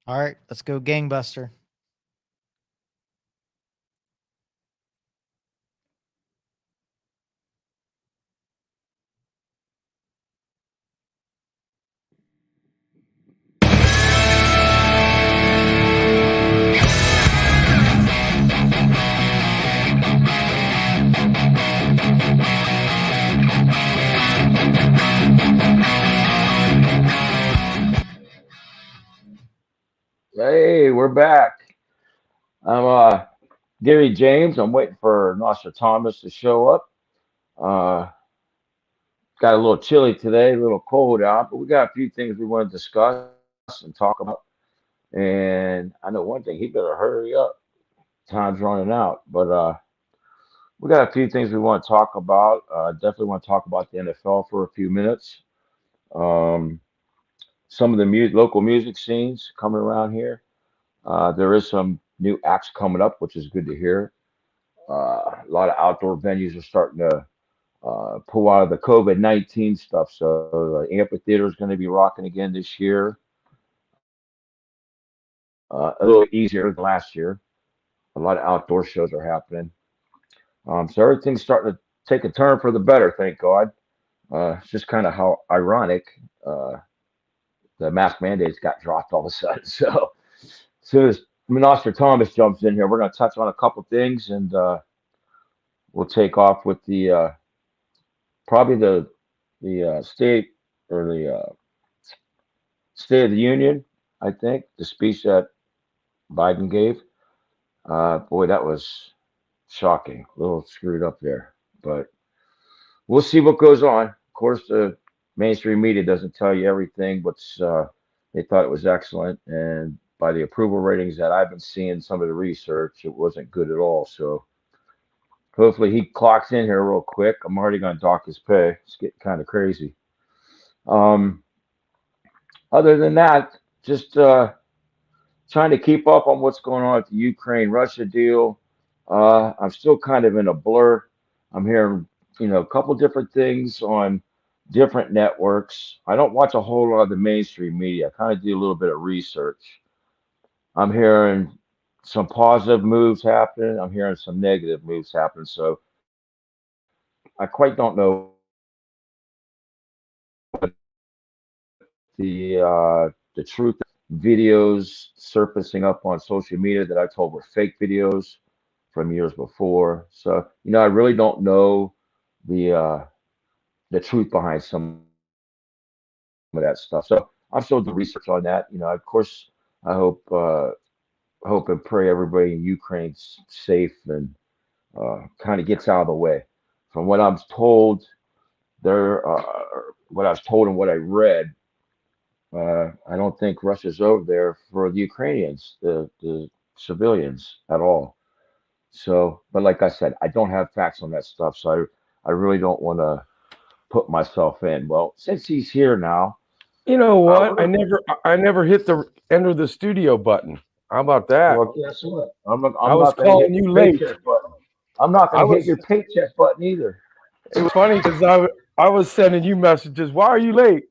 All right, let's go gangbuster. Hey, we're back. I'm Gary James. I'm waiting for NostraThomas to show up. Uh, got a little chilly today, a little cold out, but we got a few things we want to discuss and talk about. And I know one thing, he better hurry up. Time's running out. But we got a few things we want to talk about. Definitely want to talk about the NFL for a few minutes. Um, some of the local music scenes coming around here. There is some new acts coming up, which is good to hear. A lot of outdoor venues are starting to pull out of the COVID-19 stuff. So the amphitheater is going to be rocking again this year, a little easier than last year. A lot of outdoor shows are happening. So everything's starting to take a turn for the better, thank God. It's just kind of how ironic uh, the mask mandates got dropped all of a sudden. So as soon as Minister Thomas jumps in here, we're going to touch on a couple things and we'll take off with the probably the state or the State of the Union, I think, the speech that Biden gave. Boy, that was shocking. A little screwed up there. But we'll see what goes on. Of course, the mainstream media doesn't tell you everything, but they thought it was excellent. And by the approval ratings that I've been seeing, some of the research, it wasn't good at all. So hopefully he clocks in here real quick. I'm already going to dock his pay. It's getting kind of crazy. Um, Other than that, just trying to keep up on what's going on with the Ukraine Russia deal. I'm still kind of in a blur. I'm hearing, a couple different things on different networks. I don't watch a whole lot of the mainstream media. I kind of do a little bit of research. I'm hearing some positive moves happening. I'm hearing some negative moves happen. So I quite don't know the truth. Videos surfacing up on social media that I told were fake videos from years before. So, I really don't know the uh, the truth behind some of that stuff. So I'm still doing research on that. Of course, I hope and pray everybody in Ukraine's safe and kind of gets out of the way. From what I'm told, there, what I was told and what I read, I don't think Russia's over there for the Ukrainians, the civilians at all. So, but like I said, I don't have facts on that stuff, so I really don't want to put myself in. Well, since he's here now, You know what? we're gonna. I never hit the enter the studio button. How about that? Well, guess what? I I'm was not gonna hit calling your you late. paycheck button. I'm not I gonna hit was. your paycheck button either. It was funny because I was sending you messages. Why are you late?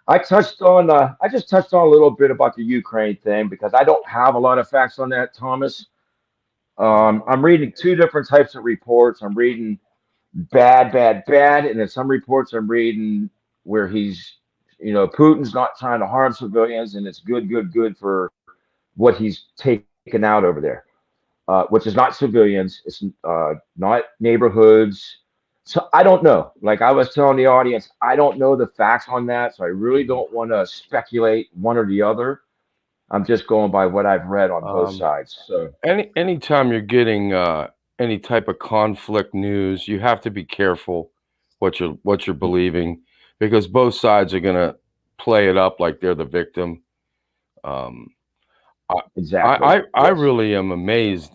I just touched on a little bit about the Ukraine thing because I don't have a lot of facts on that, Thomas. I'm reading two different types of reports. I'm reading bad, bad, bad, and then some reports I'm reading where Putin's not trying to harm civilians, and it's good, good, good for what he's taken out over there, which is not civilians. It's not neighborhoods. So I don't know. Like I was telling the audience, I don't know the facts on that, so I really don't want to speculate one or the other. I'm just going by what I've read on both Um, sides. So anytime you're getting any type of conflict news, you have to be careful what you're believing because both sides are gonna play it up like they're the victim. Um, I, exactly, I yes. really am amazed.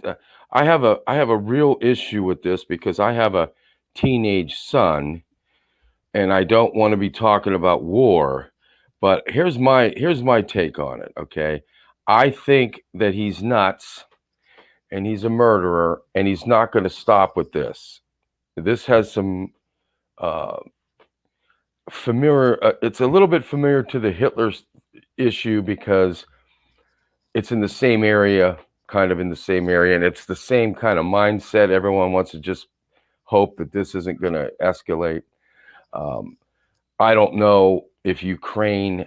I have a real issue with this because I have a teenage son, and I don't want to be talking about war. But here's my take on it. Okay, I think that he's nuts and he's a murderer, and he's not going to stop with this. This has some uh, familiar. It's a little bit familiar to the Hitler issue because it's in the same area, kind of in the same area, and it's the same kind of mindset. Everyone wants to just hope that this isn't going to escalate. I don't know if Ukraine,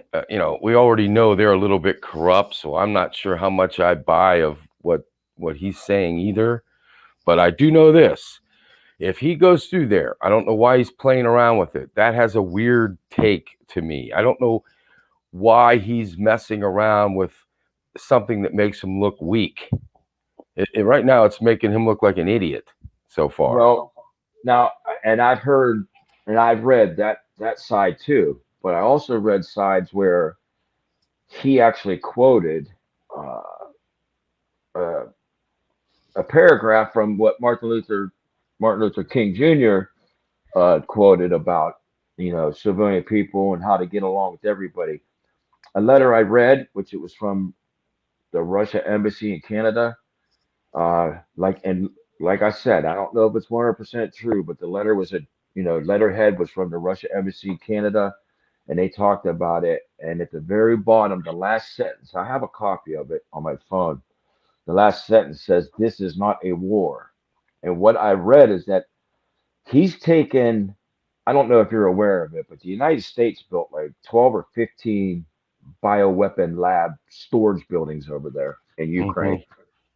we already know they're a little bit corrupt, so I'm not sure how much I buy of what he's saying either. But I do know this. If he goes through there, I don't know why he's playing around with it. That has a weird take to me. I don't know why he's messing around with something that makes him look weak. Right now, it's making him look like an idiot so far. Well, now, and I've heard and I've read that side too, but I also read sides where he actually quoted uh, uh, a paragraph from what Martin Luther King Jr. Quoted about civilian people and how to get along with everybody. A letter I read, which it was from the Russia embassy in Canada, like I said, I don't know if it's 100% true, but the letter was letterhead was from the Russia embassy in Canada, and they talked about it. And at the very bottom, the last sentence, I have a copy of it on my phone. The last sentence says, "This is not a war." And what I read is that he's taken, I don't know if you're aware of it, but the United States built like 12 or 15 bioweapon lab storage buildings over there in Ukraine,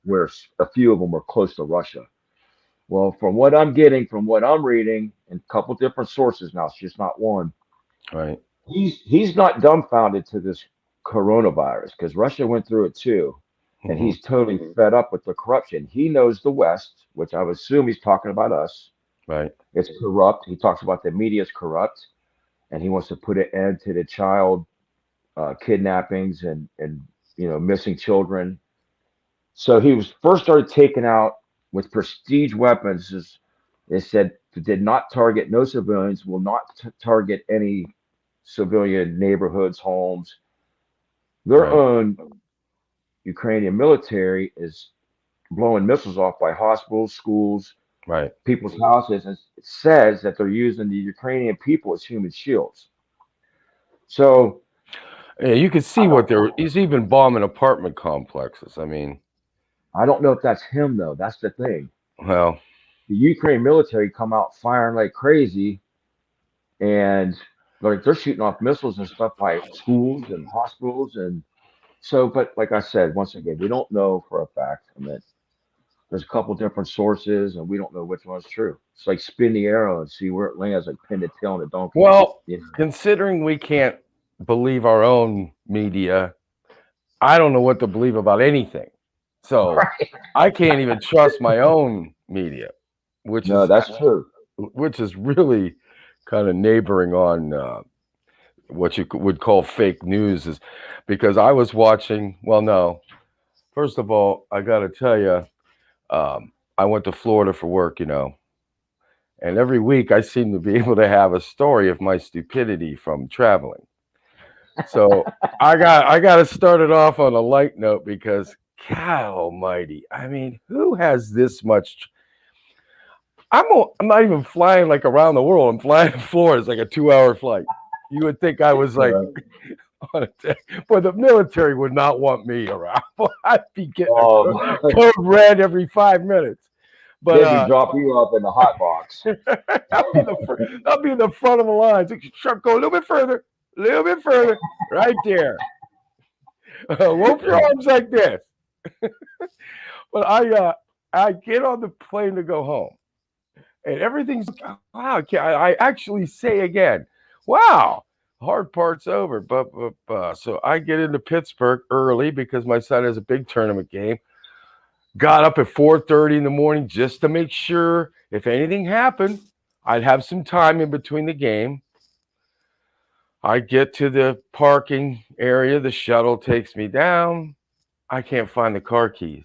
where a few of them were close to Russia. Well, from what I'm getting, from what I'm reading, and a couple different sources now, it's just not one. Right. He's not dumbfounded to this coronavirus because Russia went through it too, and he's totally fed up with the corruption. He knows the West, which I would assume he's talking about us. Right. It's corrupt. He talks about the media is corrupt, and he wants to put an end to the child kidnappings and missing children. So he was first started taking out with prestige weapons. They said did not target no civilians, will not target any civilian neighborhoods, homes. Their Right. own Ukrainian military is blowing missiles off by hospitals, schools, Right. people's houses, and it says that they're using the Ukrainian people as human shields. So Yeah, you can see he's even bombing apartment complexes. I mean, I don't know if that's him though. That's the thing. well, The Ukraine military come out firing like crazy, and like they're shooting off missiles and stuff by schools and hospitals, and so. But like I said, once again, we don't know for a fact. I mean, there's a couple different sources, and we don't know which one's true. It's like spin the arrow and see where it lands, like pin the tail on a donkey. well, considering we can't believe our own media, I don't know what to believe about anything. So Right. I can't even trust my own media, No, that's true. which is really kind of neighboring on what you would call fake news, is because I was watching. Well, no, first of all, I got to tell you, I went to Florida for work, and every week I seem to be able to have a story of my stupidity from traveling. So I got to start it off on a light note because God Almighty, I mean, who has this much? I'm not even flying like around the world. I'm flying to Florida. It's like a 2-hour flight. You would think I was like on a day, but the military would not want me around. I'd be getting code red every 5 minutes. But maybe drop you up in the hot box. I'll be in the front of the line. Go a little bit further, right there. Rope your arms like this. But I get on the plane to go home, and everything's wow. I actually say again, wow. Hard part's over, but so I get into Pittsburgh early because my son has a big tournament game. Got up at 4:30 in the morning just to make sure if anything happened, I'd have some time in between the game. I get to the parking area. The shuttle takes me down. I can't find the car keys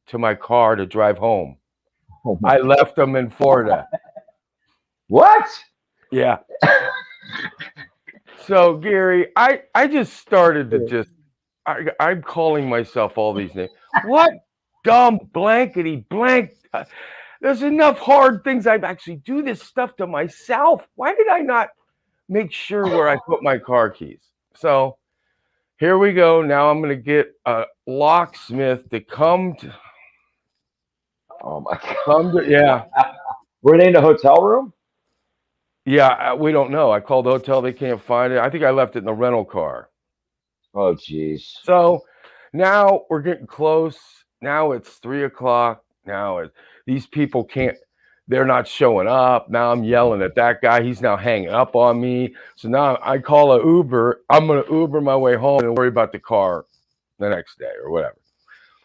to my car to drive home. I left them in Florida. What? Yeah. So, Gary, I just started to I'm calling myself all these names. What dumb blankety blank. There's enough hard things. I actually do this stuff to myself. Why did I not make sure where I put my car keys? So Here we go. Now I'm going to get a locksmith to come to, Oh my God. yeah. Were they in the hotel room? Yeah, we don't know. I called the hotel. They can't find it. I think I left it in the rental car. Oh, geez. So now we're getting close. Now it's 3 o'clock. These people can't, they're not showing up. Now I'm yelling at that guy. He's now hanging up on me. So now I call an Uber. I'm going to Uber my way home and worry about the car the next day or whatever.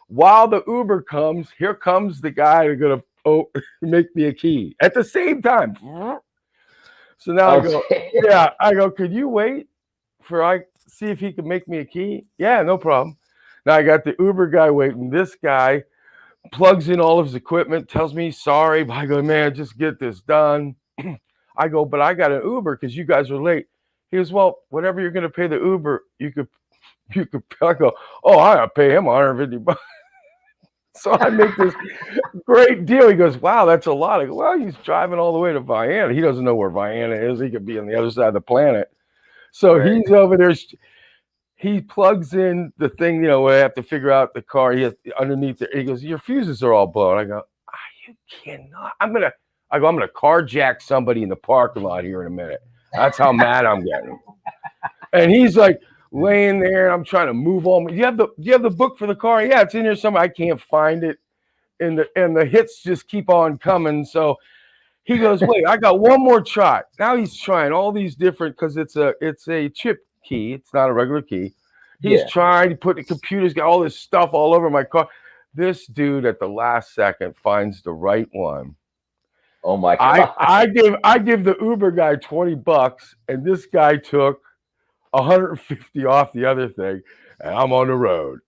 While the Uber comes, here comes the guy who's going to make me a key at the same time. So now I go, yeah, could you wait for I see if he can make me a key? Yeah, no problem. Now I got the Uber guy waiting. This guy plugs in all of his equipment, tells me sorry. But I go, man, just get this done. I go, but I got an Uber because you guys are late. He goes, well, whatever you're going to pay the Uber, you could. I go, oh, I gotta pay him $150. So I make this great deal. He goes, wow, that's a lot. I go, well, he's driving all the way to Vienna. He doesn't know where Vienna is. He could be on the other side of the planet. So Right. he's over there. He plugs in the thing, where I have to figure out the car. He has underneath there. He goes, your fuses are all blown. I go, you cannot. I'm gonna carjack somebody in the parking lot here in a minute. That's how mad I'm getting. And he's like laying there, and I'm trying to move on. Do you have the book for the car? Yeah, it's in here somewhere. I can't find it. And the hits just keep on coming. So he goes, wait, I got one more try. Now he's trying all these different, because it's a chip key. It's not a regular key. He's trying to put the computer's got all this stuff all over my car. This dude at the last second finds the right one. Oh my God. I give the Uber guy $20, and this guy took $150 off the other thing, and I'm on the road.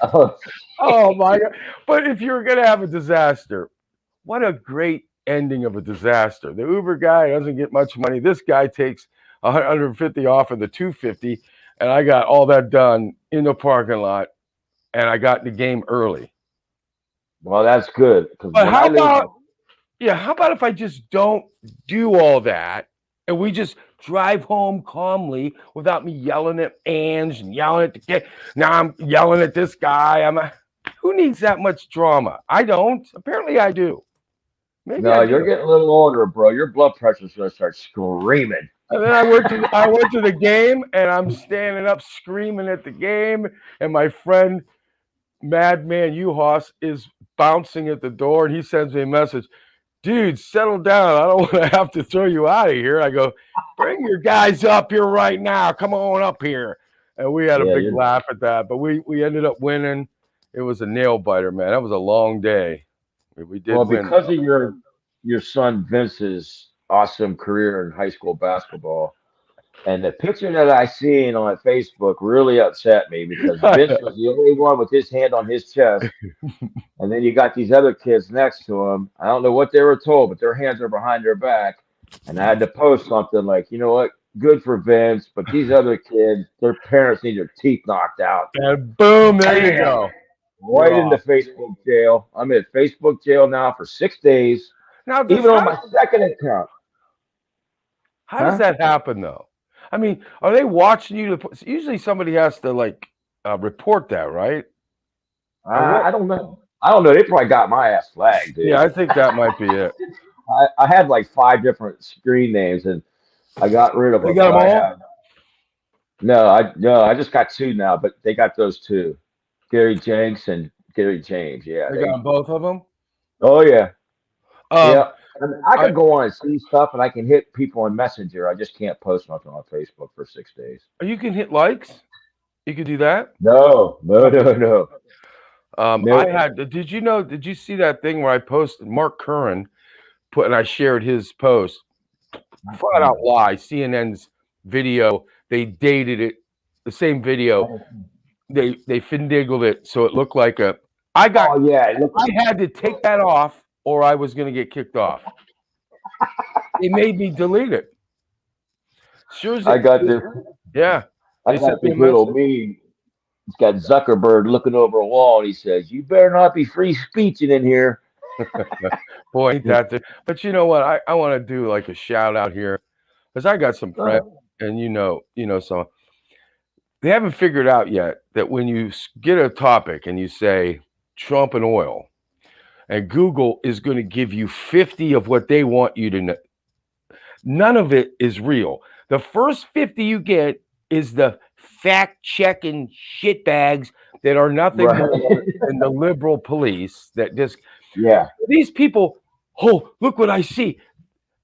Oh my God. But if you're gonna have a disaster, what a great ending of a disaster. The Uber guy doesn't get much money. This guy takes $150 off of the $250, and I got all that done in the parking lot, and I got in the game early. Well, that's good. But how about if I just don't do all that, and we just drive home calmly without me yelling at Ange and yelling at the kid? Now I'm yelling at this guy. Who needs that much drama? I don't. Apparently I do. Maybe no, you're getting a little older, bro. Your blood pressure's gonna start screaming. And then I went to the game, and I'm standing up screaming at the game, and my friend Madman Uhas is bouncing at the door, and he sends me a message. Dude, settle down. I don't want to have to throw you out of here. I go, bring your guys up here right now. Come on up here. And we had a big laugh at that, but we ended up winning. It was a nail biter, man. That was a long day. We did win. Because of your son Vince's awesome career in high school basketball, and the picture that I seen on Facebook really upset me, because Vince was the only one with his hand on his chest, and then you got these other kids next to him. I don't know what they were told, but their hands are behind their back, and I had to post something like, you know what? Good for Vince, but these other kids, their parents need their teeth knocked out. And boom, there you go. Right into Facebook jail. I'm in Facebook jail now for 6 days. Now, even on my second account. How does that happen, though? I mean, are they watching you? Usually somebody has to report that, right? I don't know. They probably got my ass flagged, dude. Yeah, I think that might be it. I had like 5 different screen names, and I got rid of them. You got them all? No, I just got 2 now, but they got those 2. Gary Jenks and Gary James. Yeah. They got both of them? Oh, yeah. Yeah. I can go on and see stuff, and I can hit people on Messenger. I just can't post nothing on Facebook for 6 days. You can hit likes? You can do that? No. Did you see that thing where I posted Mark Curran and I shared his post? Flat out lie. CNN's video, they dated it, the same video. They finagled it so it looked like I had to take that off, or I was going to get kicked off. They made me delete it. I got this. Yeah. I got this little meme. It's got Zuckerberg looking over a wall, and he says, "You better not be free speeching in here." Boy, ain't that there. But you know what? I want to do like a shout out here, because I got some friends, and so they haven't figured out yet that when you get a topic and you say Trump and oil, and Google is going to give you 50 of what they want you to know. None of it is real. The first 50 you get is the fact-checking shitbags that are nothing Right. more than the liberal police that just Yeah. these people, oh, look what I see.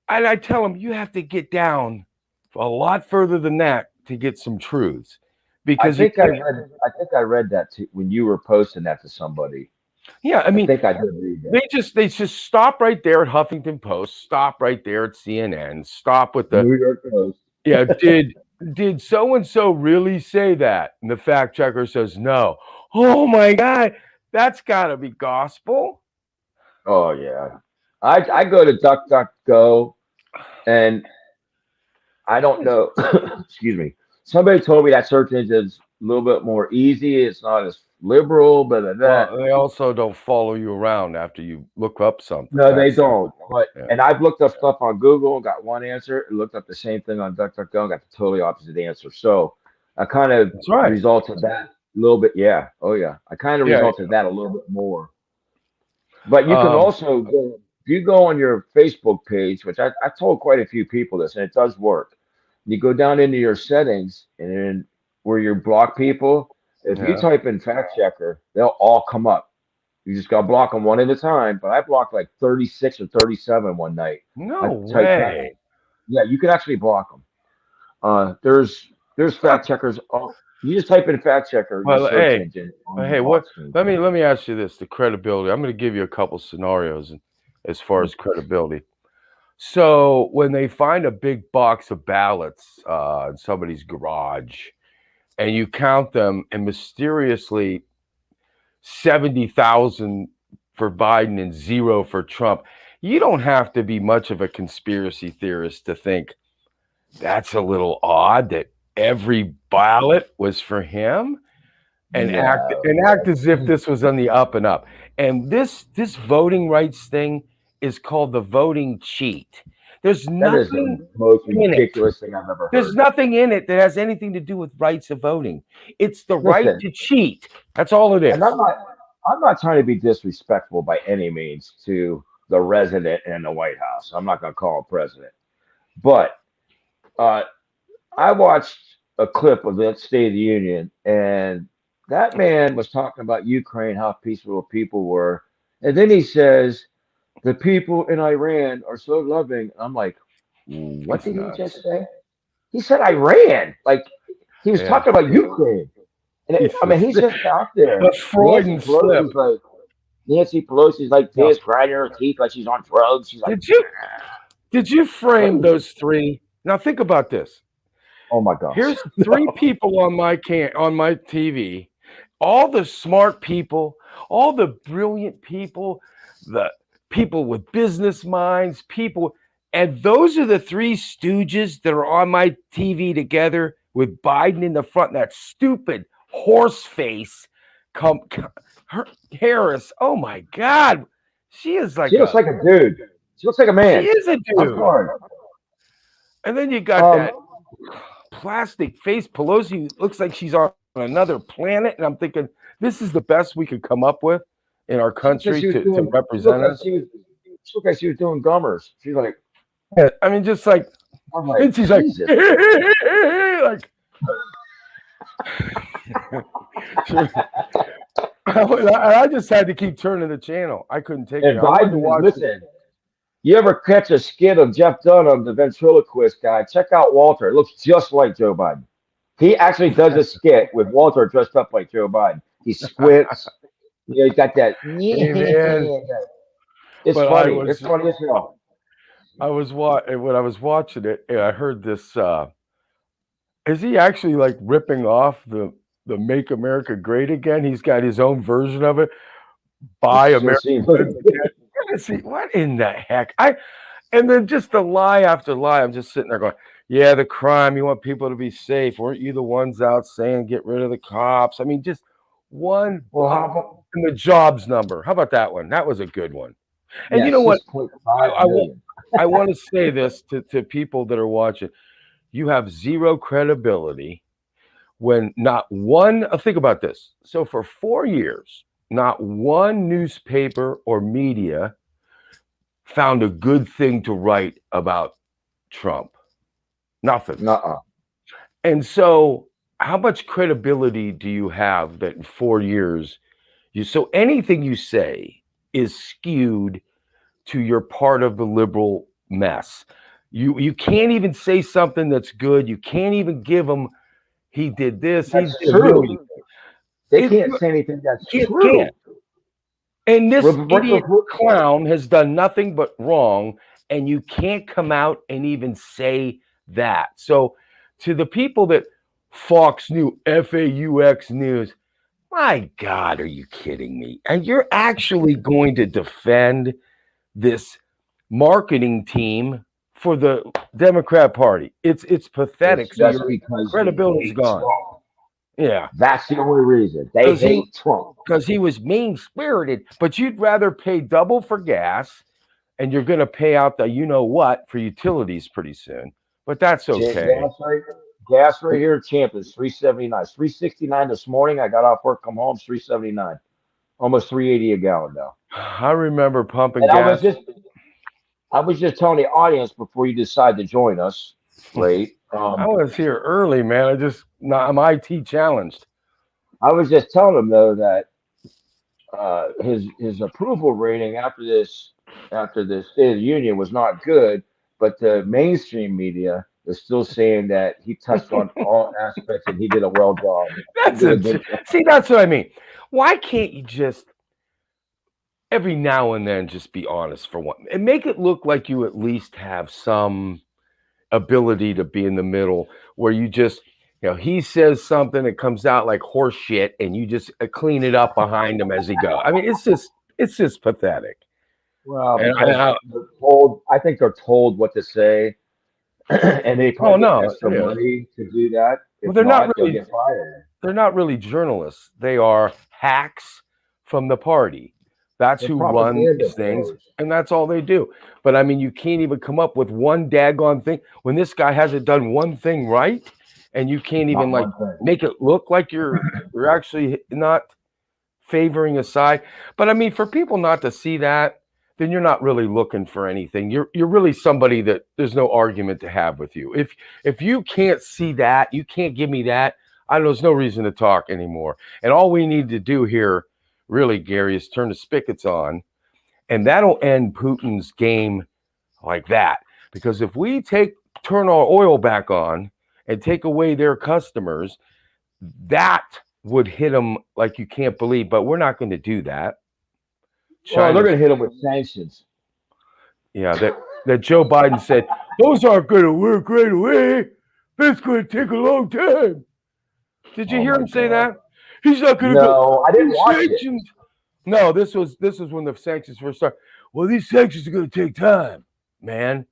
And I tell them you have to get down a lot further than that to get some truths. I Because you think I read. I think I read that too, when you were posting that to somebody. yeah, I I mean, think I did read that. they just stop right there at Huffington Post, stop right there at CNN, stop with the New York Post. yeah, did so and so really say that? And the fact checker says no. Oh my God, that's got to be gospel. Oh yeah. I go to DuckDuckGo, and I don't know. Excuse me. Somebody told me that search engine is a little bit more easy. It's not as liberal, but Well, they also don't follow you around after you look up something. no, they That's don't. But yeah. and I've looked up stuff on Google and got one answer. Looked up the same thing on DuckDuckGo and got the totally opposite answer. So I kind of That's right. resulted that a little bit. Yeah. Oh yeah. I kind of Yeah. resulted that a little bit more. But you can Um, also go, if you go on your Facebook page, which I told quite a few people this, and it does work. You go down into your settings and then where you block people, if you yeah. type in fact checker, they'll all come up. You just got to block them one at a time. But I blocked like 36 or 37 one night. I No typed that. way. Yeah, you can actually block them. There's fact checkers. Oh, you just type in fact checker in your Well, search hey, engine on the hey, block what? screen. Let me ask you this: the credibility. I'm going to give you a couple scenarios as far as credibility. So when they find a big box of ballots in somebody's garage, and you count them, and mysteriously 70,000 for Biden and 0 for Trump, you don't have to be much of a conspiracy theorist to think that's a little odd that every ballot was for him. And act as if this was on the up and up. And this voting rights thing is called the voting cheat. There's That is the nothing most in it. ridiculous thing I've ever There's heard. nothing in it that has anything to do with rights of voting. It's the right Listen, to cheat. That's all it and is. I'm not trying to be disrespectful by any means to the resident in the White House. I'm not going to call him president, but uh, I watched a clip of the State of the Union, and that man was talking about Ukraine, how peaceful people were, and then he says the people in Iran are so loving. I'm like, what It's did he nuts. just say? He said Iran, like he was Yeah. talking about Ukraine. And I mean, he's just out there. The Freudian slip. Nancy Pelosi's like No. this, grinding her teeth like she's on drugs. She's like, Did you frame crazy. those three? Now think about this. Oh my gosh. Here's three people on my TV, all the smart people, all the brilliant people, the people with business minds, and those are the three stooges that are on my TV together with Biden in the front, and that stupid horse face, Harris. Oh my God, she is like She looks like a dude. She looks like a man. She is a I'm dude. sorry. And then you got that plastic face Pelosi looks like she's on another planet, and I'm thinking this is the best we could come up with in our country to represent us. She looked like she was doing gummers. She's like, Yeah, I mean, just like, I'm like, and she's Jesus. like, I just had to keep turning the channel. I couldn't take And it. I wanted to Biden, watch listen, you ever catch a skit of Jeff Dunham, the ventriloquist guy? Check out Walter. It looks just like Joe Biden. He actually does a skit with Walter dressed up like Joe Biden. He squints. You know, he's got that. Hey, man. It's But funny. It's funny as hell. When I was watching it, and I heard this. Is he actually like ripping off the "Make America Great Again"? He's got his own version of it. Buy America. See what in the heck? And then just the lie after lie. I'm just sitting there going, "Yeah, the crime. You want people to be safe. Weren't you the ones out saying get rid of the cops?" I mean, just one. Well, how about the jobs number? How about that one? That was a good one. And yeah, you know what? 6.5 million. I want to say this to people that are watching. You have zero credibility when not one, think about this. So for 4 years, not one newspaper or media found a good thing to write about Trump. Nothing. Nuh-uh. And so how much credibility do you have that in 4 years, so anything you say is skewed to your part of the liberal mess. You can't even say something that's good. You can't even give them, he did this, he That's did a true. million. They can't say anything that's true. Can't. And this Right idiot before- clown has done nothing but wrong, and you can't come out and even say that. So to the people that Fox News, FAUX News, my God, are you kidding me? And you're actually going to defend this marketing team for the Democrat Party. It's pathetic. It's So just your because credibility's they hate gone. Trump. Yeah. That's the only reason. They hate Trump. Because he was mean-spirited, but you'd rather pay double for gas, and you're going to pay out the you-know-what for utilities pretty soon. But that's okay. Gas right here, champ, is $3.79. $3.69 this morning. I got off work, come home, $3.79. Almost $3.80 a gallon now. I remember pumping And gas. I was just telling the audience before you decide to join us, late. I was here early, man. I'm IT challenged. I was just telling him though that his approval rating after the State of the Union was not good, but the mainstream media is still saying that he touched on all aspects and he did a well job. See, that's what I mean. Why can't you just every now and then just be honest for one and make it look like you at least have some ability to be in the middle where you just, he says something that comes out like horse shit and you just clean it up behind him as he goes. I mean, it's just pathetic. Well, I think they're told what to say, and they probably get extra money to do that. If they're not they'll really get fired. They're not really journalists. They are hacks from the party. That's who run these things, and that's all they do. But I mean, you can't even come up with one daggone thing when this guy hasn't done one thing right, and you can't even make it look like you're actually not favoring a side. But I mean, for people not to see that, then you're not really looking for anything. You're really somebody that there's no argument to have with you. If you can't see that, you can't give me that, I know there's no reason to talk anymore. And all we need to do here, really, Gary, is turn the spigots on, and that'll end Putin's game like that. Because if we turn our oil back on and take away their customers, that would hit them like you can't believe. But we're not going to do that. Well, they're going to hit them with sanctions. Yeah, that Joe Biden said, those aren't going to work right away. That's going to take a long time. Did you hear him say that? He's not going to go. No, I didn't watch it. No, this was when the sanctions first started. Well, these sanctions are going to take time, man.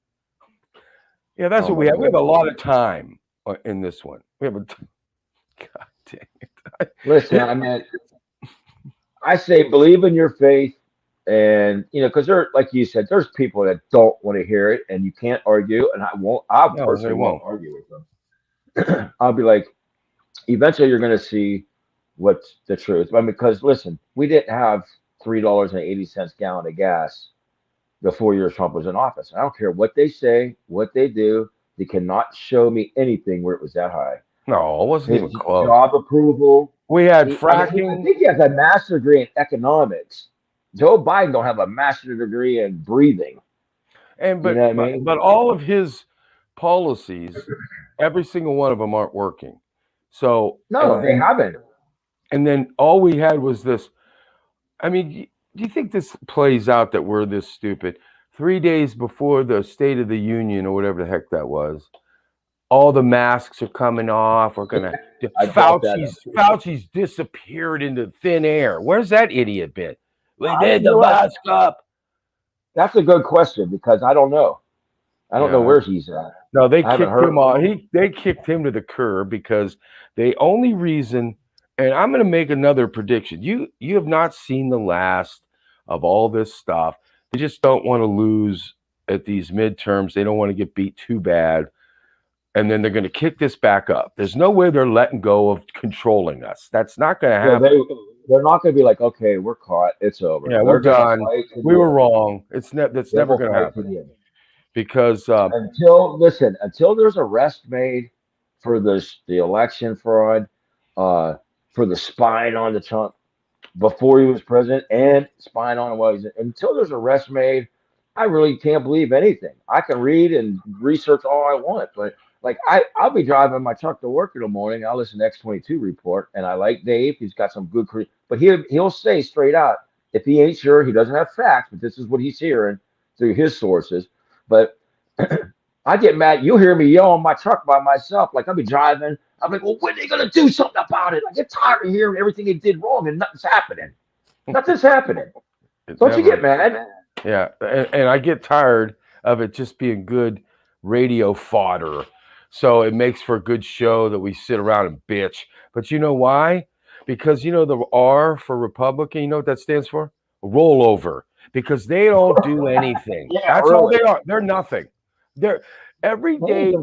Yeah, that's what we have. We have a lot of time in this one. We have God dang it. Listen, I mean, I say believe in your faith, and because there, like you said, there's people that don't want to hear it, and you can't argue, and I personally won't argue with them. I'll be like, eventually you're going to see what's the truth. I mean, because listen, we didn't have $3.80 gallon of gas the 4 years Trump was in office. I don't care what they say, what they do. They cannot show me anything where it was that high. No, it wasn't even close. Job approval. We had fracking. I think he has a master's degree in economics. Joe Biden don't have a master's degree in breathing. But all of his policies, every single one of them aren't working. So no, they haven't. And then all we had was this. I mean, do you think this plays out that we're this stupid? 3 days before the State of the Union or whatever the heck that was, all the masks are coming off. We're gonna. Fauci's disappeared into thin air. Where's that idiot been? We did the mask up. That's a good question because I don't know. I don't know where he's at. No, they kicked him off. They kicked him to the curb because the only reason. And I'm going to make another prediction. You have not seen the last of all this stuff. They just don't want to lose at these midterms. They don't want to get beat too bad. and then they're going to kick this back up. There's no way they're letting go of controlling us. That's not going to Yeah, happen. they're not going to be like, okay, we're caught, it's over. Yeah, we're They're going to done. fight to We the were end. wrong. That's They never will going to fight to happen the end because until there's arrest made for the election fraud, uh, for the spying on the Trump before he was president and spying on him while he's until there's arrest made, I really can't believe anything. I can read and research all I want, but like I'll be driving my truck to work in the morning. I'll listen to X22 report, and I like Dave. He's got some good, but he'll say straight out if he ain't sure, he doesn't have facts, but this is what he's hearing through his sources. But I get mad. You hear me yell in my truck by myself, like I'll be driving. I'm like, well, when are they gonna do something about it? I get tired of hearing everything they did wrong and nothing's happening. Nothing's happening. Don't you get mad? Yeah, and I get tired of it just being good radio fodder. So it makes for a good show that we sit around and bitch. But you know why? Because the R for Republican, you know what that stands for? Rollover. Because they don't do anything. Yeah, That's all really. they are. They're nothing. They're every day.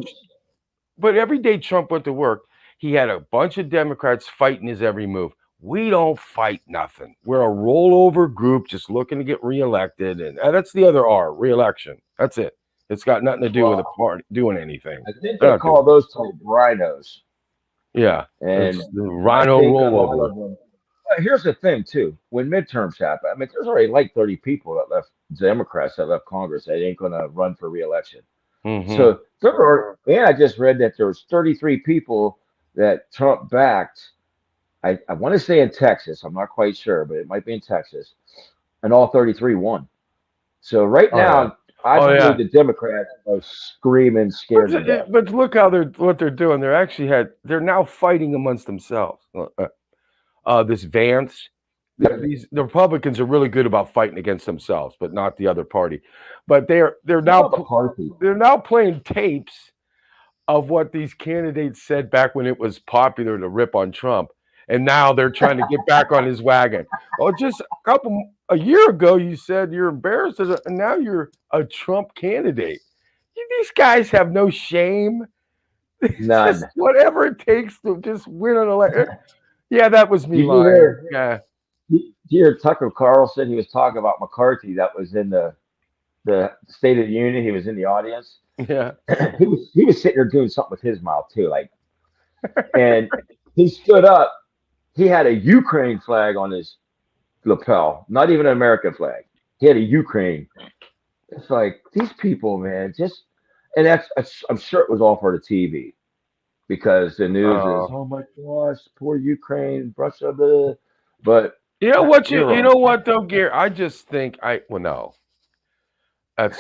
But every day Trump went to work, he had a bunch of Democrats fighting his every move. We don't fight nothing. We're a rollover group just looking to get reelected. And that's the other R, reelection. That's it. It's got nothing to do with the party doing anything. I think they call those type rhinos. Yeah. And it's the rhino rollover. Here's the thing, too. When midterms happen, I mean, there's already like 30 people that left, Democrats that left Congress. They ain't going to run for reelection. Mm-hmm. So there are, and I just read that there was 33 people that Trump backed. I want to say in Texas. I'm not quite sure, but it might be in Texas. And all 33 won. So right now, I believe the Democrats are screaming, scared to death. But look what they're doing. They're now fighting amongst themselves. This Vance. The Republicans are really good about fighting against themselves, but not the other party. But they're now playing tapes of what these candidates said back when it was popular to rip on Trump, and now they're trying to get back on his wagon. Oh, just a year ago, you said you're embarrassed, and now you're a Trump candidate. These guys have no shame. None. Just whatever it takes to just win an election. Yeah, that was me lying. Yeah. You hear Tucker Carlson? He was talking about McCarthy. That was in the State of the Union. He was in the audience. Yeah. he was sitting there doing something with his mouth too, like. And he stood up. He had a Ukraine flag on his lapel, not even an American flag. He had a Ukraine. It's like these people, man. And I'm sure it was all for the TV, because the news is, oh my gosh, poor Ukraine, Russia, blah. But you know what you know what though, Gary? I just think no. That's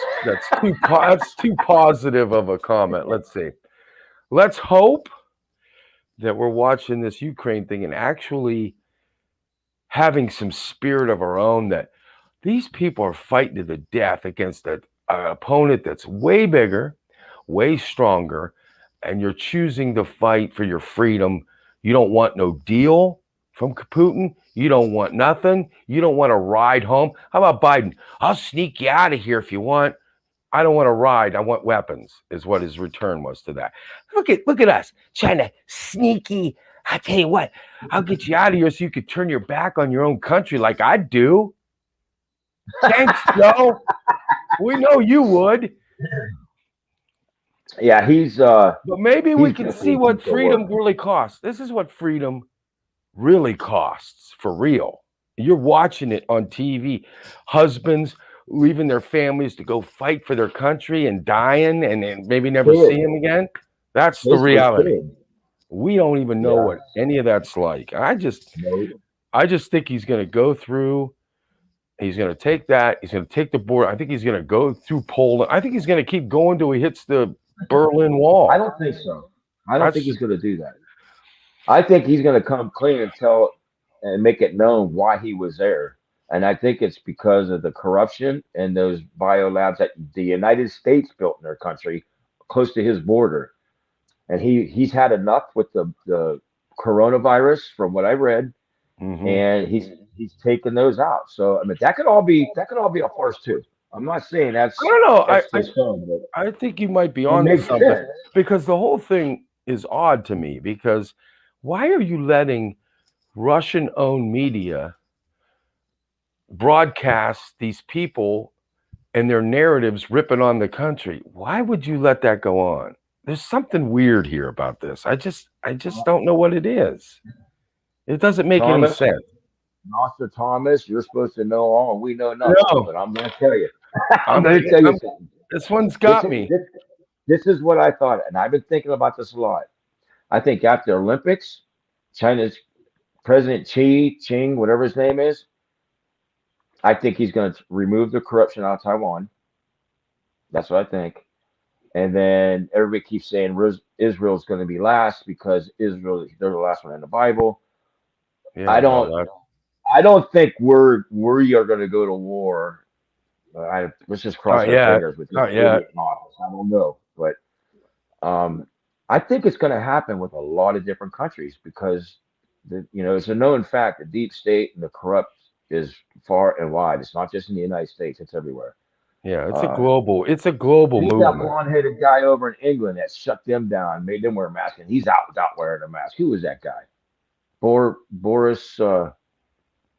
too positive of a comment. Let's see. Let's hope that we're watching this Ukraine thing and actually having some spirit of our own, that these people are fighting to the death against an opponent that's way bigger, way stronger, and you're choosing to fight for your freedom. You don't want no deal from Putin. You don't want nothing. You don't want to ride home. How about Biden? I'll sneak you out of here if you want. I don't want to ride. I want weapons, is what his return was to that. Look at us trying to sneaky. I tell you what, I'll get you out of here so you could turn your back on your own country like I do. Thanks, Joe. We know you would. Yeah, but maybe we can see what freedom really costs. This is what freedom really costs for real. You're watching it on TV. Husbands leaving their families to go fight for their country and dying and maybe never see them again. That's the reality. We don't even know what any of that's like. I just think he's going to go through. He's going to take that. He's going to take the border. I think he's going to go through Poland. I think he's going to keep going till he hits the Berlin Wall. I don't think so. I don't think he's going to do that. I think he's going to come clean and tell and make it known why he was there. And I think it's because of the corruption and those biolabs that the United States built in their country close to his border. And he's had enough with the coronavirus, from what I read, and he's taken those out. So I mean, that could all be a farce too. I'm not saying I don't know. that's his son, but I think you might be it on to makes something sense. because the whole thing is odd to me because why are you letting Russian-owned media broadcast these people and their narratives ripping on the country? Why would you let that go on? There's something weird here about this. I just don't know what it is. It doesn't make any Thomas, sense. NostraThomas, you're supposed to know all, and we know nothing. No, But I'm going to tell you. I'm I'm, going to tell you I'm something. this one's This got is me. this, this is what I thought, and I've been thinking about this a lot. I think after the Olympics, China's President Ching, whatever his name is, I think he's going to remove the corruption out of Taiwan. That's what I think. And then everybody keeps saying Israel's going to be last because Israel, they're the last one in the Bible. Yeah, I well, don't I don't think we are going to go to war. Let's just cross not our yet. fingers with this Not yet. idiot in office. I don't know, but I think it's going to happen with a lot of different countries because it's a known fact the deep state and the corrupt is far and wide. It's not just in the United States; it's everywhere. Yeah, it's a Uh, global Who's that movement. blonde-headed guy over in England that shut them down, made them wear a mask, and he's out without wearing a mask? Who was that guy? Boris.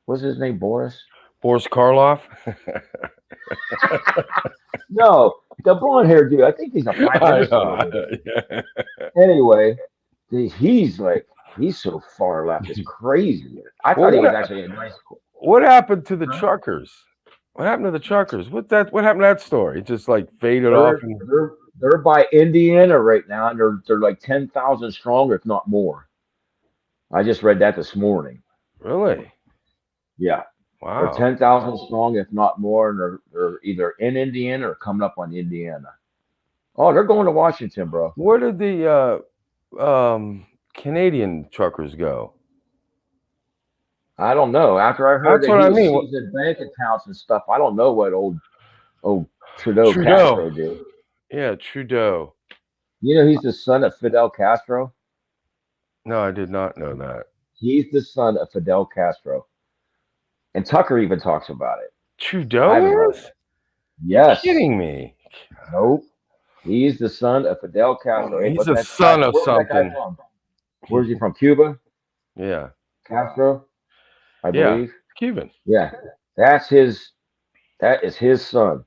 What's his name? Boris? Boris Karloff. No, the blonde-haired dude. I think he's a prime I minister know. over there. Yeah. Anyway, he's so far left. It's crazy. I Well, thought he was actually a nice. what happened to the Huh? truckers? What happened to the truckers? What happened to that story? It just like faded off. They're they're by Indiana right now, and they're like 10,000 strong, if not more. I just read that this morning. Really? Yeah. They're Wow. 10,000 strong, if not more, and they're either in Indiana or coming up on Indiana. Oh, they're going to Washington, bro. Where did the Canadian truckers go? I don't know. After I heard That's that what he I was mean. seizing bank accounts and stuff, I don't know what old Trudeau Trudeau. Castro did. Yeah, Trudeau. He's the son of Fidel Castro. No, I did not know that. He's the son of Fidel Castro, and Tucker even talks about it. I Trudeau haven't heard is? it. Yes. Kidding me. Nope. He's the son of Fidel Castro. Hey, He's what's a that son guy? of Where's that guy something. from? Where's he from? Cuba? Yeah. Castro, I Yeah. believe. Cuban. Yeah. That is his son.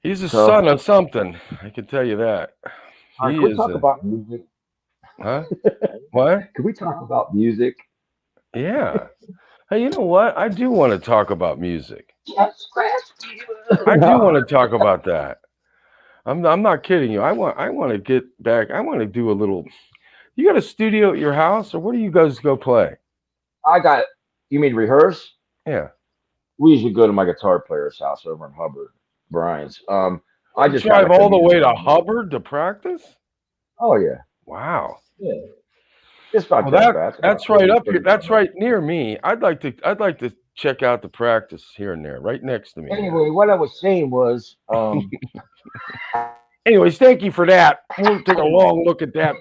He's a So, son of something. I can tell you that. all right, He can we is talk a about music? huh? What? Can we talk about music? Yeah. Hey, you know what? I do want to talk about music. I do No. want to talk about that. I'm not kidding you. I want to get back. I want to do a little. You got a studio at your house, or where do you guys go play? I got it. You mean rehearse? Yeah. We usually go to my guitar player's house over in Hubbard, Brian's. I You just got drive like a all the way music. to Hubbard to practice? Oh yeah. Wow. Yeah. It's not Well, that bad. It's that's about right 30, up here. 35 That's minutes. right near me. I'd like to check out the practice here and there, right next to me. Anyway, what I was saying was, Anyways, thank you for that. We'll take a long look at that.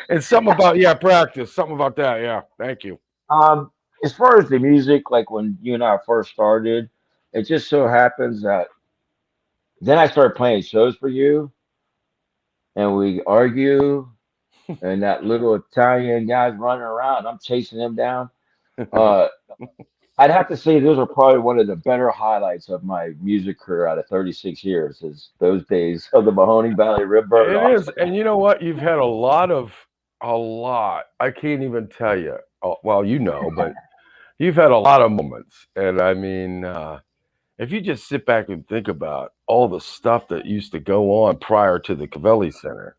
And something about practice. Something about that. Yeah. Thank you. as far as the music, like when you and I first started, it just so happens that then I started playing shows for you, and we argue, and that little Italian guy's running around. I'm chasing him down. Uh, I'd have to say those are probably one of the better highlights of my music career out of 36 years. Is those days of the Mahoning Valley Rib Burn It Off. is. And you know what? You've had a lot. I can't even tell you. Well, but you've had a lot of moments. And I mean, if you just sit back and think about all the stuff that used to go on prior to the Cavelli Center,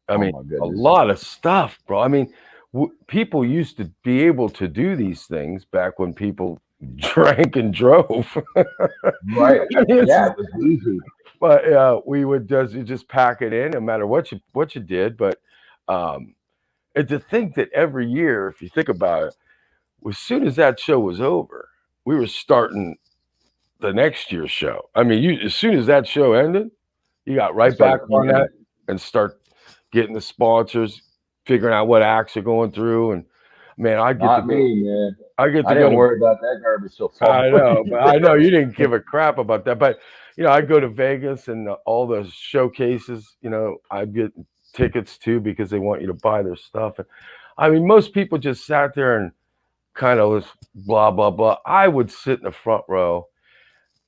I Oh mean, my a goodness. lot of stuff, bro. I mean, people used to be able to do these things back when people drank and drove. Right. I mean, Yeah, it was easy. but we would just pack it in, no matter what you did. But and to think that every year, if you think about it, as soon as that show was over, we were starting the next year's show. I mean, as soon as that show ended, you got right back on that and start getting the sponsors, figuring out what acts are going through. And man, I get Not me, man. I get I to go didn't to. worry about that garbage so far. I know, but I know you didn't give a crap about that. But I go to Vegas and all the showcases. I get tickets too because they want you to buy their stuff. And I mean, most people just sat there and kind of was blah blah blah. I would sit in the front row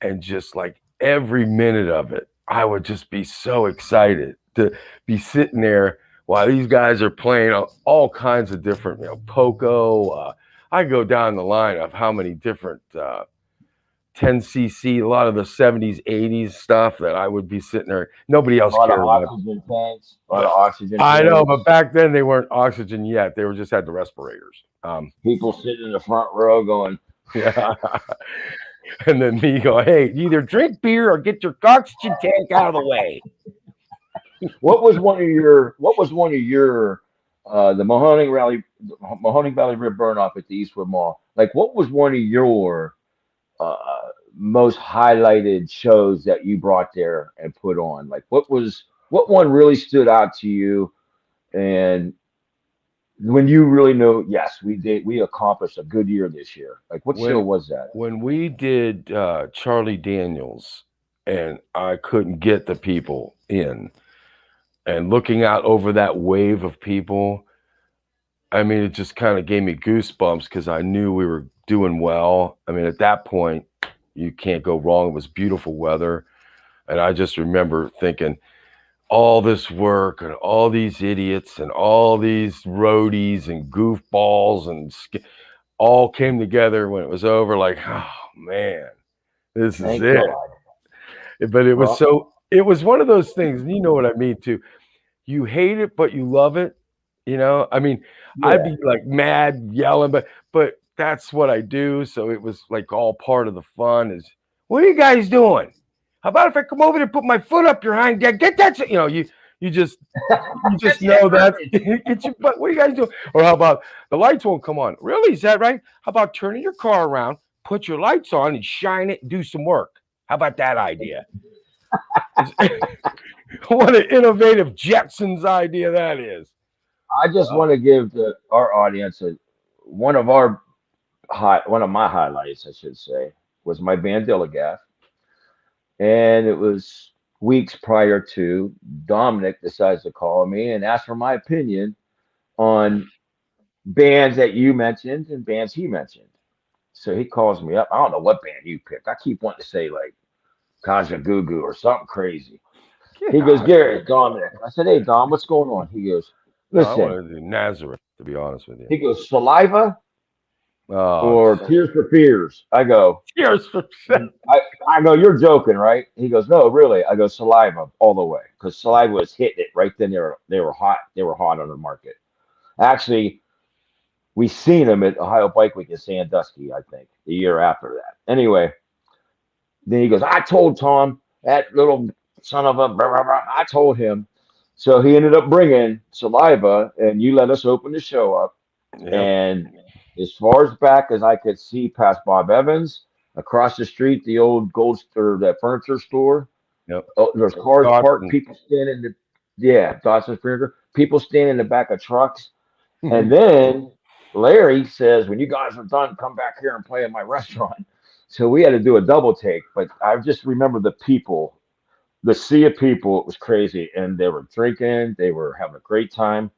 and just like every minute of it, I would just be so excited to be sitting there while these guys are playing all kinds of different, Poco. I go down the line of how many different 10cc, a lot of the 70s, 80s stuff that I would be sitting there. Nobody A else lot of cared about. oxygen tanks. A lot of oxygen I know, tanks. but back then they weren't oxygen yet. They were just had the respirators. People sitting in the front row going, Yeah. And then me go, hey, either drink beer or get your oxygen tank out of the way. What was one of your the Mahoning Valley Rib burn off at the Eastwood Mall? Like, what was one of your uh, most highlighted shows that you brought there and put on? Like, what one really stood out to you? And when you really know, yes, we accomplished a good year this year. Like, what show was that? When we did Charlie Daniels and I couldn't get the people in, and looking out over that wave of people, I mean, it just kind of gave me goosebumps because I knew we were doing well. I mean, at that point, you can't go wrong. It was beautiful weather. And I just remember thinking, all this work and all these idiots and all these roadies and goofballs and all came together when it was over. Like, oh man, this is Thank it. God. But it was one of those things, and you know what I mean too. You hate it, but you love it. I mean, Yeah. I'd be like mad yelling, but that's what I do. So it was like all part of the fun is, what are you guys doing? How about if I come over there and put my foot up your hind? Get that, you just know that. Get your butt. What are you guys doing? Or how about the lights won't come on? Really? Is that right? How about turning your car around, put your lights on and shine it and do some work? How about that idea? What an innovative Jetsons idea that is. I just want to give our audience one of my highlights, I should say, was my band Dilligaff. And it was weeks prior to Dominic decides to call me and ask for my opinion on bands that you mentioned and bands he mentioned. So he calls me up. I don't know what band you picked. I keep wanting to say like Kaja Gugu or something crazy. He goes, Gary, Dominic. I said, hey, Dom, what's going on? He goes, listen. I want to do Nazareth, to be honest with you. He goes, Saliva or Tears for Fears? I go, Tears for Fears. I go, you're joking, right? He goes, no, really. I go, Saliva all the way, because Saliva was hitting it right then. They were hot. They were hot on the market. Actually, we seen them at Ohio Bike Week in Sandusky, I think, the year after that. Anyway, then he goes, I told Tom, that little son of a blah, blah, blah, I told him. So he ended up bringing Saliva, and you let us open the show up. Yep. And as far as back as I could see past Bob Evans, across the street, the old that furniture store. Yep. Oh, there's cars parked, people standing Dawson's Furniture, people standing in the back of trucks. And then Larry says, when you guys are done, come back here and play at my restaurant. So we had to do a double take, but I just remember the people, the sea of people. It was crazy, and they were drinking, they were having a great time.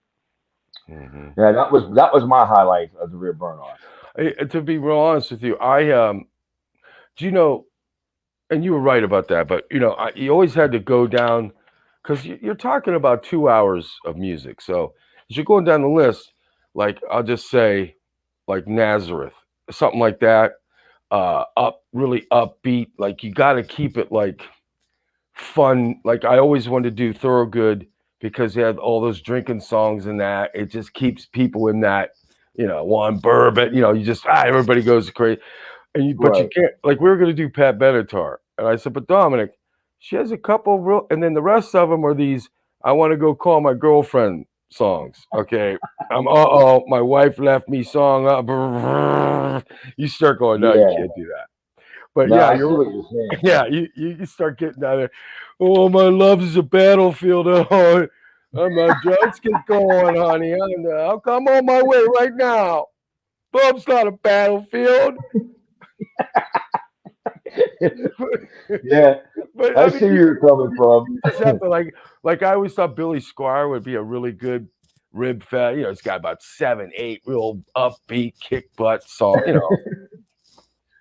Mm-hmm. Yeah, that was my highlight of the Rib Burn Off. To be real honest with you, do you know, and you were right about that, but you always had to go down, because you're talking about 2 hours of music. So as you're going down the list, like I'll just say, like Nazareth, something like that, really upbeat. Like you got to keep it like fun. Like I always wanted to do Thorogood because they had all those drinking songs in that. It just keeps people in that, one bourbon. You just everybody goes crazy. And but you can't, like we were going to do Pat Benatar. And I said, but Dominic, she has a couple real, and then the rest of them are these, I want to go call my girlfriend songs. Okay. My wife left me song up. You start going, no, you can't do that. But no, I see what you're saying. Yeah, you start getting down there. Oh, my love is a battlefield. Oh, I'm not, let's get going, honey. I'll come on my way right now. Boom's not a battlefield. Yeah, But I I mean, see where you're coming from. you just have to like I always thought Billy Squire would be a really good rib fest. You know, it's got about 7, 8 real upbeat kick butt song. You know,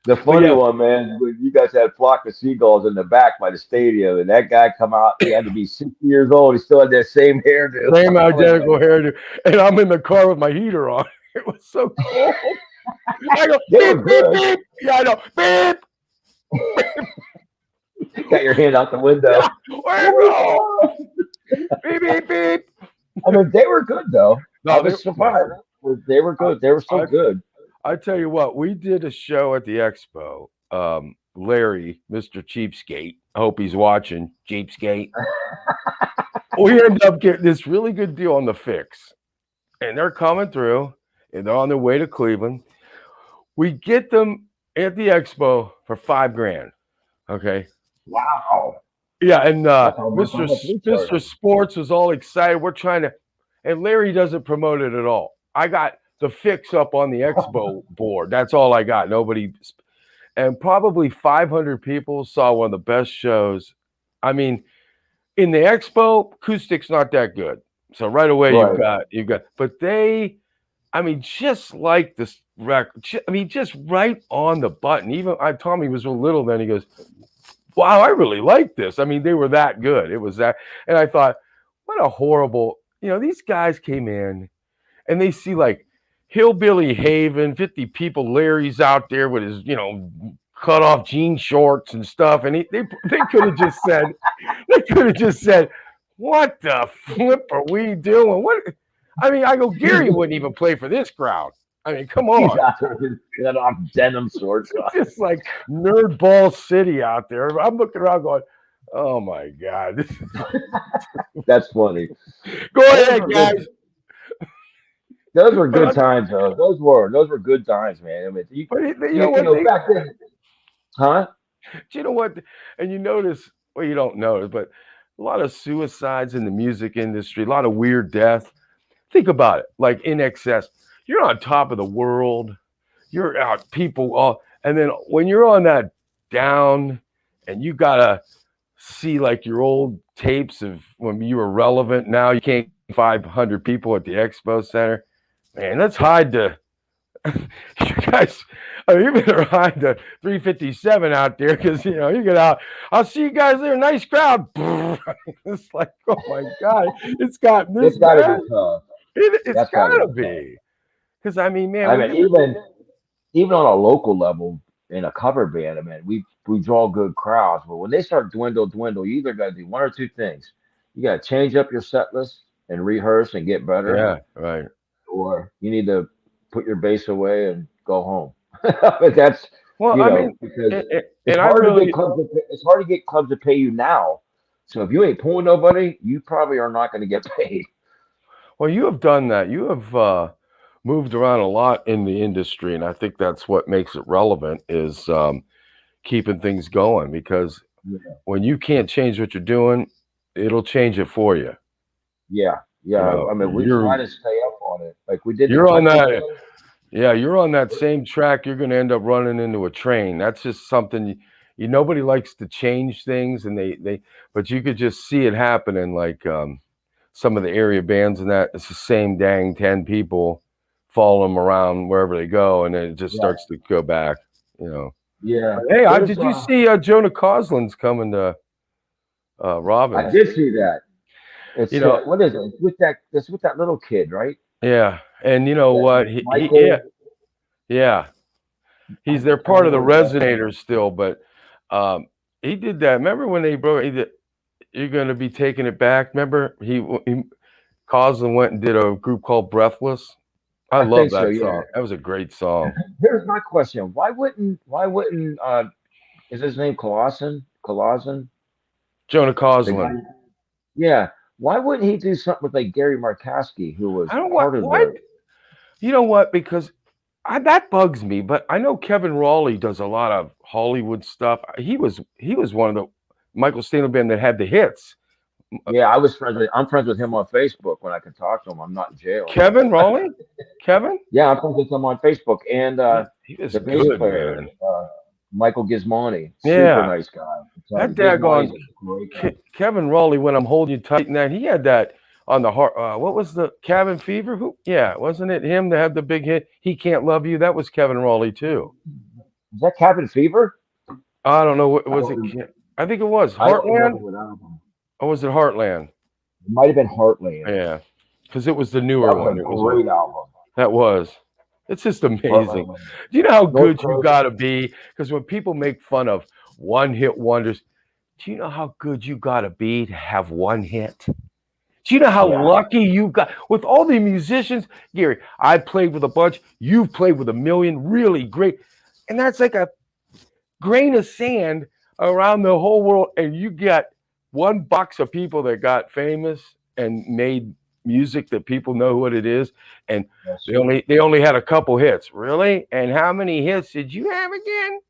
The but funny yeah, one, man, when you guys had Flock of Seagulls in the back by the stadium, and that guy come out, he had to be 60 years old. He still had that same hairdo. same I'm like, identical hairdo, and I'm in the car with my heater on. It was so cold. I go they beep were beep good. beep. Yeah, I know beep. Got your hand out the window. Yeah, where go? Beep beep beep. I mean, they were good though. I No, was surprised. They were I, good. They were so I good. I tell you what, we did a show at the expo. Larry, Mr. Cheapskate, I hope he's watching, Cheapskate. We end up getting this really good deal on the fix. And they're coming through, and they're on their way to Cleveland. We get them at the expo for $5,000. Okay. Wow. Yeah, and That's how much we charged. Mr. Sports was all excited. We're trying to, and Larry doesn't promote it at all. I got the fix up on the expo board. That's all I got. Nobody, and probably 500 people saw one of the best shows. I mean, in the expo, acoustic's not that good. So right away Right. you've got, but they, I mean, just like this record, I mean, just right on the button. Even Tommy was a little then. He goes, wow, I really like this. I mean, they were that good. It was that. And I thought, what a horrible, these guys came in and they see like Hillbilly Haven, 50 people. Larry's out there with his, cut off jean shorts and stuff. And they could have just said, what the flip are we doing? What? I mean, I go, Gary wouldn't even play for this crowd. I mean, come He's on. out there with that off denim shorts. It's just like Nerdball City out there. I'm looking around going, oh my God. That's funny. Go ahead, guys. Those were good times, though. Those were good times, man. I mean, You know what? back then, huh? You know what? And you notice, well, you don't notice, but a lot of suicides in the music industry, a lot of weird death. Think about it, like In Excess. You're on top of the world. You're out, people all, and then when you're on that down, and you gotta see like your old tapes of when you were relevant. Now you can't 500 people at the expo center. Man, let's hide the. You guys, I mean, you better hide the 357 out there because you get out. I'll see you guys there. Nice crowd. It's like, oh my God, it's got this. It's got to be tough. It's gotta be. Because I mean, man, I mean, even on a local level in a cover band, I mean, we draw good crowds, but when they start dwindle, you either got to do one or two things. You got to change up your set list and rehearse and get better, yeah, right. or you need to put your bass away and go home. But that's Well, I mean, because and I really, it's hard to get clubs to pay you now. So if you ain't pulling nobody, you probably are not going to get paid. well, you have done that. You have moved around a lot in the industry, and I think that's what makes it relevant is keeping things going. Because Yeah, when you can't change what you're doing, it'll change it for you. yeah. I mean, we try to stay up on it. Like we did. You're on that. Yeah, you're on that same track. You're going to end up running into a train. That's just something nobody likes to change things, and but you could just see it happening. Like some of the area bands and that, it's the same dang 10 people following them around wherever they go, and then it just starts to go back. Yeah. Hey, did you see Jonah Coslin's coming to Robbins? I did see that. It's what is it? It's with that little kid, right? Yeah, and you know what? Michael. Yeah. He's they're part of the Resonators still, but he did that. Remember when they broke? You're going to be taking it back. Remember he Coslin went and did a group called Breathless. I love that song. That was a great song. Here's my question: Why wouldn't is his name Clausen? Jonah Coslin. Yeah. Why wouldn't he do something with like Gary Markowski, who was part of the? You know what? Because that bugs me. But I know Kevin Raleigh does a lot of Hollywood stuff. He was one of the Michael Stanley band that had the hits. Yeah, I'm friends with him on Facebook when I can talk to him. I'm not in jail. Kevin Raleigh? Kevin? Yeah, I'm friends with him on Facebook. And He was the bass good, player, man. Michael Gizmoni, super Yeah. nice guy. I'm telling That you, Gizmoni's daggone a great guy. Kevin Raleigh, when I'm holding you tight, and that he had that on the heart. What was the Cabin Fever? Who? Yeah, wasn't it him that had the big hit? He Can't Love You. That was Kevin Raleigh too. Is that Cabin Fever? I don't know. I Was don't, it? rem- I think it was I don't remember Heartland, what album. or was it Heartland? It might have been Heartland. Yeah, because it was the That newer was one. a It was what great album. that was. It's just amazing. Heartland. Do you know how North good you Coast. got to be? Because when people make fun of one-hit wonders, do you know how good you got to be to have one hit? Do you know how Yeah. lucky you got with all the musicians? Gary, I played with a bunch. You've played with a million. Really great. And that's like a grain of sand around the whole world. And you got one box of people that got famous and made music that people know what it is. And Yes, they only had a couple hits. Really? And how many hits did you have again?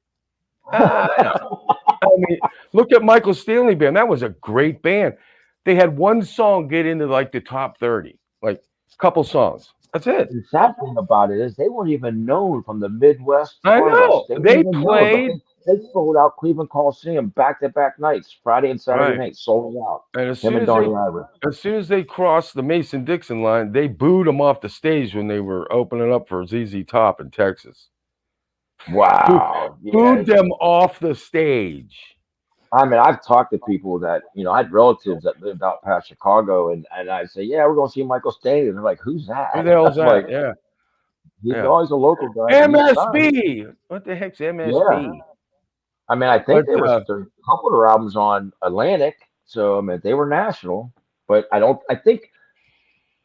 I mean, look at Michael Stanley Band. That was a great band. They had one song get into like the top 30, like a couple songs. That's it. The sad thing about it is they weren't even known from the Midwest I farthest. know. They weren't They even known, but played. they sold out Cleveland Coliseum back-to-back nights, Friday and Saturday Right. nights, sold out. And Him and Donnie Ivory. as soon as they crossed the Mason-Dixon line, they booed them off the stage when they were opening up for ZZ Top in Texas. Wow. Booed Yeah. them off the stage. I mean, I've talked to people that, I had relatives that lived out past Chicago, and I'd say, yeah, we're going to see Michael Stanley. And they're like, who's that? Who the hell's I'm like, that? Yeah. he's Yeah. always a local guy, but he's signed. MSB. What the heck's Yeah. MSB? I mean, I think But there was a couple of their albums on Atlantic, so I mean they were national, but I don't No, quote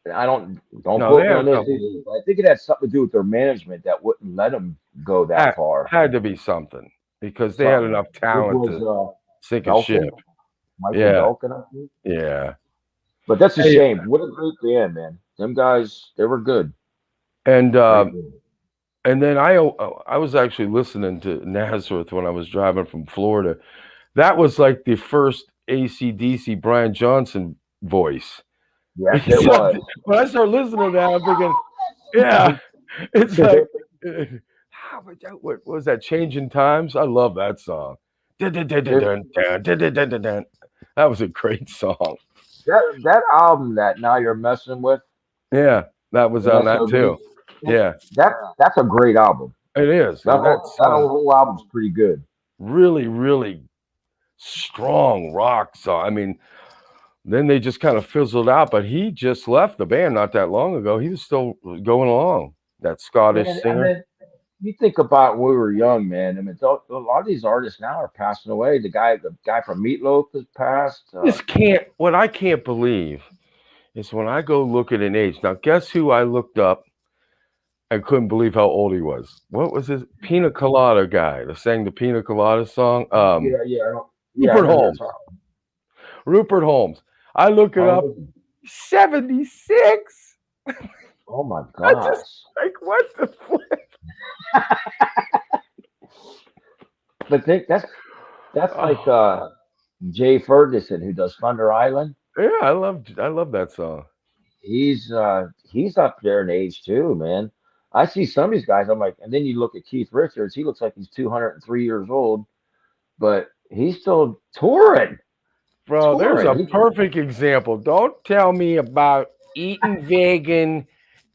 they me had on a this couple. either, but I think it had something to do with their management that wouldn't let them go that far. Had to be something because they had enough It talent was to sink a Belkin, ship. Michael Yeah. Belkin, I think. Yeah. But that's a Hey, shame. What a great band, man. Them guys, they were good. and Great band. and then I was actually listening to Nazareth when I was driving from Florida. That was like the first AC/DC Brian Johnson voice. Yes, it was. When I started listening to that, I'm thinking, yeah, it's like, what was that? Changing Times? I love that song. That was a great song. that album that Now You're Messing With, Yeah, that was on that too. Yeah, that's a great album. it is. That And that song, whole album's pretty good. really, really strong rock song. I mean, then they just kind of fizzled out, but he just left the band not that long ago. He was still going along. That Scottish singer. I mean, you think about when we were young, man. I mean, a lot of these artists now are passing away. The guy from Meatloaf has passed. What I can't believe is when I go look at an age. Now, guess who I looked up? I couldn't believe how old he was. What was his Pina Colada guy that sang the Pina Colada song? Rupert Holmes. Rupert Holmes. I look it up. 76. Oh my gosh! Like what the flip? But that's like Jay Ferguson, who does Thunder Island. Yeah, I love that song. He's up there in age too, man. I see some of these guys. I'm like, and then you look at Keith Richards. He looks like he's 203 years old, but he's still touring. Bro, there's a perfect example. Don't tell me about eating vegan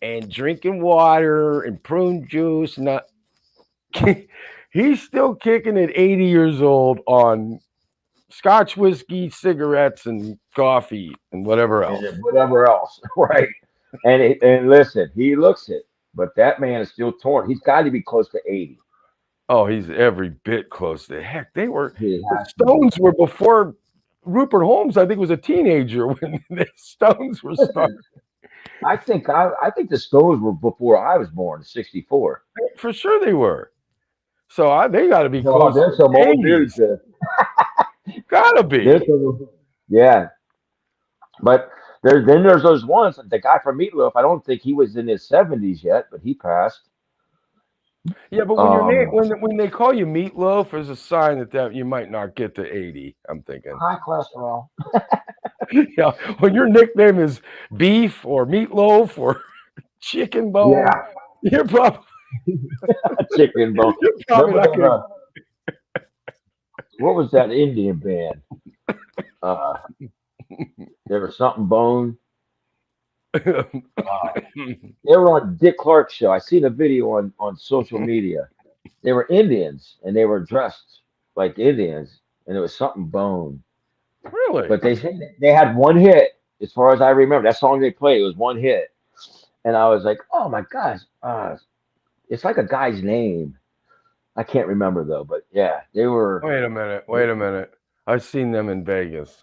and drinking water and prune juice. He's still kicking at 80 years old on Scotch whiskey, cigarettes, and coffee, and whatever else. Right? And listen, he looks it, but that man is still torn. He's got to be close to 80. Oh, he's every bit close to heck. The Stones were before Rupert Holmes. I think was a teenager when the Stones were starting. I think the Stones were before I was born, 64. For sure they were. So they got to be close. There's some old dudes. Gotta be. Yeah. But there's those ones. The guy from Meatloaf, I don't think he was in his 70s yet, but he passed. Yeah, but when they call you Meatloaf, is a sign that you might not get to 80. I'm thinking high cholesterol. Yeah, when your nickname is Beef or Meatloaf or Chicken Bone, Yeah, you're probably chicken bone. you're probably Remember not that? going What was that Indian band? Uh, there was something bone. to. Uh, they were on Dick Clark's show. I seen a video on social media. They were Indians and they were dressed like Indians, and it was something bone. Really? But they had one hit, as far as I remember. That song they played, it was one hit, and I was like, oh my gosh, it's like a guy's name. I can't remember though, but yeah, they were Wait a minute. Wait a minute. I've seen them in Vegas.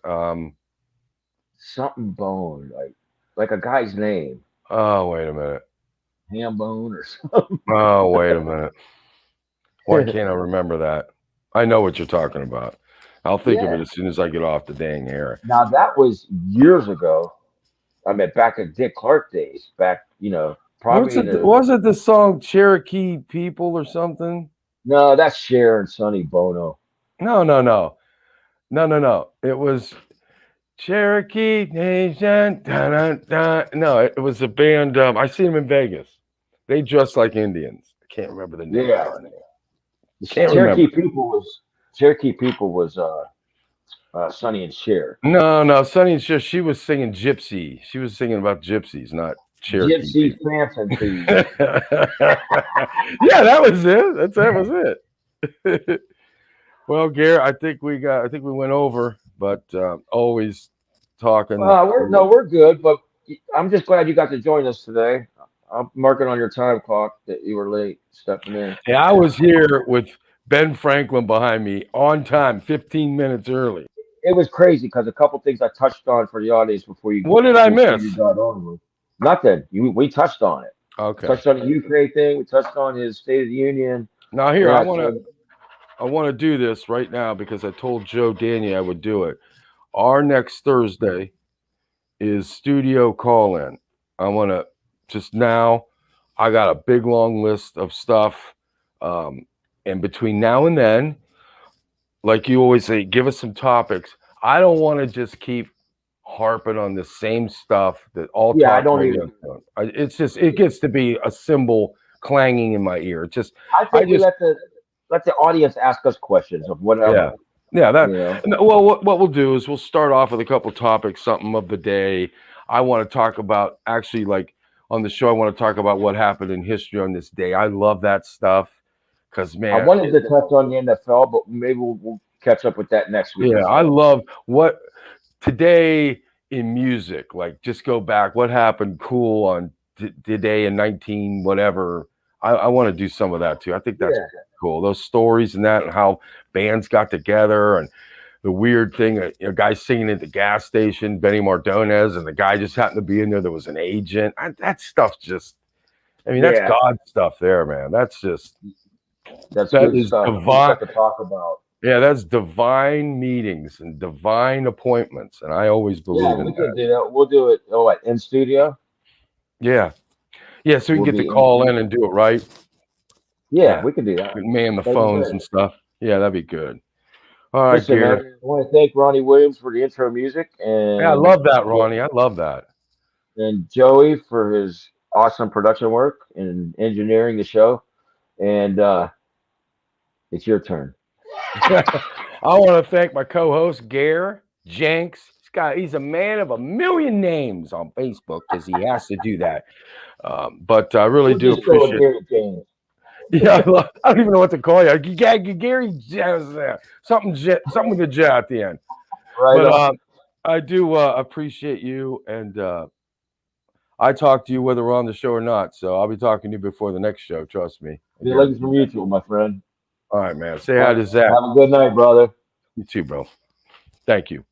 something bone, like a guy's name, Oh, wait a minute. ham bone or something. Oh, wait a minute. Why can't I remember that? I know what you're talking about. I'll think of it Yeah. as soon as I get off the dang air. Now that was years ago. I mean, back in Dick Clark days, back probably in the Was it the song Cherokee People or something? no, that's Cher and Sonny Bono. No. It was Cherokee Nation. Dun, dun, dun. No, it was a band. I seen them in Vegas. They dressed like Indians. I can't remember the name. Yeah, Can't remember. Cherokee People was Sonny and Cher. No. Sonny and Cher, she was singing Gypsy. She was singing about gypsies, not Cherokee. Gypsy Phantom Thieves. Yeah, that was it. That was it. Well, Gary, I think we went over, but always talking. We're good, but I'm just glad you got to join us today. I'm marking on your time clock that you were late stepping in. Yeah, I was here with Ben Franklin behind me on time, 15 minutes early. It was crazy because a couple things I touched on for the audience before you. What did I miss? You got on. Nothing. We touched on it. Okay. Touched on the Ukraine thing. We touched on his State of the Union. Now here, I want to do this right now because I told Joe Danny I would do it. Our next Thursday is studio call-in. I want to I got a big long list of stuff. And between now and then, like you always say, give us some topics. I don't want to just keep harping on the same stuff that all I talk don't radio. It's just it gets to be a cymbal clanging in my ear. I think we let the audience ask us questions of whatever. Yeah. Well, what we'll do is we'll start off with a couple topics, something of the day. I want to talk about actually like on the show. I want to talk about what happened in history on this day. I love that stuff because man, I wanted to touch on the NFL, but maybe we'll catch up with that next week. Yeah, I love what today in music. Like, just go back. What happened cool on today in 19 whatever. I want to do some of that too. I think that's cool. Those stories and that, and how bands got together, and the weird thing, a guy singing at the gas station, Benny Mardones, and the guy just happened to be in there. There was an agent. That stuff just, that's God stuff there, man. That is divine to talk about. Yeah, that's divine meetings and divine appointments, and I always believe in we that. can do that. We'll do it. In studio? Yeah. So we can get to call in and do it, right? Yeah, we can do that. Man the phones and stuff. Yeah, that'd be good. All right, Gary. I want to thank Ronnie Williams for the intro music, and I love that, Ronnie. I love that. And Joey for his awesome production work and engineering the show. And it's your turn. I want to thank my co-host Gare Jenks. He's a man of a million names on Facebook because he has to do that. But I really do appreciate it. Yeah, I don't even know what to call you. Gary, something with a J at the end. Right. But I do appreciate you, and I talk to you whether we're on the show or not. So I'll be talking to you before the next show. Trust me. Feelings are mutual, my friend. All right, man. Say hi to Zach. Have a good night, brother. You too, bro. Thank you.